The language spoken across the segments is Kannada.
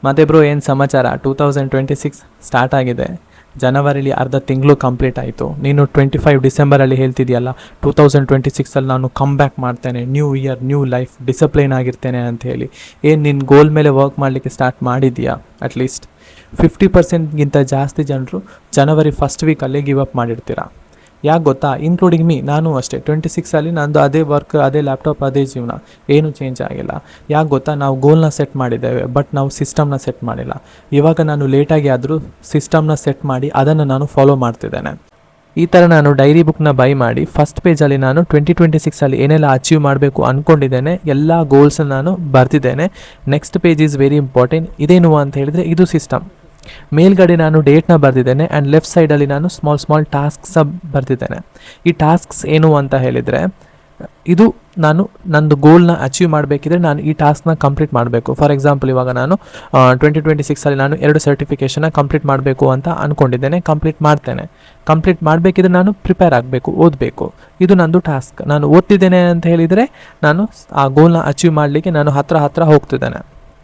ಮತ್ತೆ ಬ್ರೋ ಏನು ಸಮಾಚಾರ? 2026 ಸ್ಟಾರ್ಟ್ ಆಗಿದೆ. ಜನವರಿಲಿ ಅರ್ಧ ತಿಂಗಳು ಕಂಪ್ಲೀಟ್ ಆಯಿತು. ನೀನು 25 ಡಿಸೆಂಬರಲ್ಲಿ ಹೇಳ್ತಿದ್ಯಲ್ಲ 2026ಅಲ್ಲಿ ನಾನು ಕಮ್ ಬ್ಯಾಕ್ ಮಾಡ್ತೇನೆ, new year new life, discipline ಆಗಿರ್ತೇನೆ ಅಂತ ಹೇಳಿ. ಏನು ನಿನ್ನ ಗೋಲ್ ಮೇಲೆ ವರ್ಕ್ ಮಾಡಲಿಕ್ಕೆ ಸ್ಟಾರ್ಟ್ ಮಾಡಿದ್ಯಾ? ಅಟ್ಲೀಸ್ಟ್ 50%ಗಿಂತ ಜಾಸ್ತಿ ಜನರು ಜನವರಿ ಫಸ್ಟ್ ವೀಕಲ್ಲೇ ಗಿವ್ ಅಪ್ ಮಾಡಿರ್ತೀರಾ. ಯಾಕೆ ಗೊತ್ತಾ? ಇನ್ಕ್ಲೂಡಿಂಗ್ ಮೀ, ನಾನು ಅಷ್ಟೇ. 26ಅಲ್ಲಿ ನಂದು ಅದೇ ವರ್ಕ್, ಅದೇ ಲ್ಯಾಪ್ಟಾಪ್, ಅದೇ ಜೀವನ, ಏನೂ ಚೇಂಜ್ ಆಗಿಲ್ಲ. ಯಾಕೆ ಗೊತ್ತಾ? ನಾವು ಗೋಲ್ನ ಸೆಟ್ ಮಾಡಿದ್ದೇವೆ, ಬಟ್ ನಾವು ಸಿಸ್ಟಮ್ನ ಸೆಟ್ ಮಾಡಿಲ್ಲ. ಇವಾಗ ನಾನು ಲೇಟಾಗಿ ಆದರೂ ಸಿಸ್ಟಮ್ನ ಸೆಟ್ ಮಾಡಿ ಅದನ್ನು ನಾನು ಫಾಲೋ ಮಾಡ್ತಿದ್ದೇನೆ. ಈ ಥರ ನಾನು ಡೈರಿ ಬುಕ್ನ ಬೈ ಮಾಡಿ ಫಸ್ಟ್ ಪೇಜಲ್ಲಿ ನಾನು 2026ಅಲ್ಲಿ ಏನೆಲ್ಲ ಅಚೀವ್ ಮಾಡಬೇಕು ಅಂದ್ಕೊಂಡಿದ್ದೇನೆ, ಎಲ್ಲ ಗೋಲ್ಸನ್ನು ನಾನು ಬರ್ತಿದ್ದೇನೆ. Next page is very important. ಇದೇನು ಅಂತ ಹೇಳಿದರೆ ಇದು ಸಿಸ್ಟಮ್. ಮೇಲ್ಗಡೆ ನಾನು ಡೇಟ್ನ ಬರೆದಿದ್ದೇನೆ ಆ್ಯಂಡ್ ಲೆಫ್ಟ್ ಸೈಡಲ್ಲಿ ನಾನು ಸ್ಮಾಲ್ ಟಾಸ್ಕ್ಸ ಬರೆದಿದ್ದೇನೆ. ಈ ಟಾಸ್ಕ್ಸ್ ಏನು ಅಂತ ಹೇಳಿದರೆ, ಇದು ನಾನು ನಂದು ಗೋಲ್ನ ಅಚೀವ್ ಮಾಡಬೇಕಿದ್ರೆ ನಾನು ಈ ಟಾಸ್ಕ್ನ ಕಂಪ್ಲೀಟ್ ಮಾಡಬೇಕು. ಫಾರ್ ಎಕ್ಸಾಂಪಲ್, ಇವಾಗ ನಾನು 2026ಅಲ್ಲಿ ನಾನು 2 ಸರ್ಟಿಫಿಕೇಷನ್ನ ಕಂಪ್ಲೀಟ್ ಮಾಡಬೇಕು ಅಂತ ಅಂದ್ಕೊಂಡಿದ್ದೇನೆ. ಕಂಪ್ಲೀಟ್ ಮಾಡ್ತೇನೆ. ಕಂಪ್ಲೀಟ್ ಮಾಡಬೇಕಿದ್ರೆ ನಾನು ಪ್ರಿಪೇರ್ ಆಗಬೇಕು, ಓದಬೇಕು. ಇದು ನಂದು ಟಾಸ್ಕ್. ನಾನು ಓದ್ತಿದ್ದೇನೆ ಅಂತ ಹೇಳಿದರೆ ನಾನು ಆ ಗೋಲ್ನ ಅಚೀವ್ ಮಾಡಲಿಕ್ಕೆ ನಾನು ಹತ್ರ ಹೋಗ್ತಿದ್ದೇನೆ.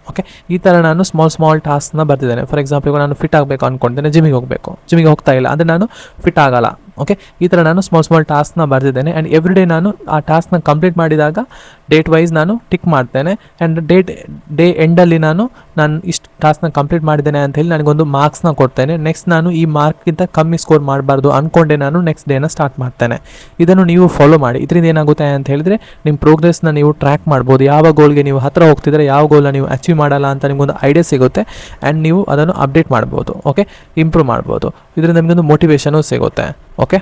ಓಕೆ, ಈ ಥರ ನಾನು ಸ್ಮಾಲ್ ಟಾಸ್ಕ್ನ ಬರ್ತಿದ್ದೇನೆ. ಫಾರ್ ಎಕ್ಸಾಂಪಲ್, ಇವಾಗ ನಾನು ಫಿಟ್ ಆಗಬೇಕು ಅಂದ್ಕೊಂಡಿದ್ದೇನೆ, ಜಿಮ್ಮಿಗೆ ಹೋಗ್ತಾ ಇಲ್ಲ ಅಂದರೆ ನಾನು ಫಿಟ್ ಆಗಲ್ಲ. ಓಕೆ, ಈ ಥರ ನಾನು ಸ್ಮಾಲ್ ಟಾಸ್ಕ್ನ ಬರ್ತಿದ್ದೇನೆ. ಆ್ಯಂಡ್ ಎವ್ರಿ ಡೇ ನಾನು ಆ ಟಾಸ್ಕ್ನ ಕಂಪ್ಲೀಟ್ ಮಾಡಿದಾಗ ಡೇಟ್ ವೈಸ್ ನಾನು ಟಿಕ್ ಮಾಡ್ತೇನೆ. ಆ್ಯಂಡ್ ಡೇ ಎಂಡಲ್ಲಿ ನಾನು ಇಷ್ಟು ಟಾಸ್ಕ್ನ ಕಂಪ್ಲೀಟ್ ಮಾಡಿದ್ದೇನೆ ಅಂತ ಹೇಳಿ ನನಗೊಂದು ಮಾರ್ಕ್ಸ್ನ ಕೊಡ್ತೇನೆ. ನೆಕ್ಸ್ಟ್ ನಾನು ಈ ಮಾರ್ಕ್ಗಿಂತ ಕಮ್ಮಿ ಸ್ಕೋರ್ ಮಾಡಬಾರ್ದು ಅಂದ್ಕೊಂಡೆ ನಾನು ನೆಕ್ಸ್ಟ್ ಡೇನ ಸ್ಟಾರ್ಟ್ ಮಾಡ್ತೇನೆ. ಇದನ್ನು ನೀವು ಫಾಲೋ ಮಾಡಿ. ಇದರಿಂದ ಏನಾಗುತ್ತೆ ಅಂತ ಹೇಳಿದರೆ ನಿಮ್ಮ ಪ್ರೋಗ್ರೆಸ್ನ ನೀವು ಟ್ರ್ಯಾಕ್ ಮಾಡ್ಬೋದು. ಯಾವ ಗೋಲ್ಗೆ ನೀವು ಹತ್ತಿರ ಹೋಗ್ತಿದ್ರೆ, ಯಾವ ಗೋಲ್ನ ನೀವು ಅಚೀವ್ ಮಾಡಲ್ಲ ಅಂತ ನಿಮಗೊಂದು ಐಡಿಯಾ ಸಿಗುತ್ತೆ. ಆ್ಯಂಡ್ ನೀವು ಅದನ್ನು ಅಪ್ಡೇಟ್ ಮಾಡ್ಬೋದು. ಓಕೆ, ಇಂಪ್ರೂವ್ ಮಾಡ್ಬೋದು. ಇದರಿಂದ ನಿಮಗೊಂದು ಮೋಟಿವೇಶನು ಸಿಗುತ್ತೆ. ಓಕೆ.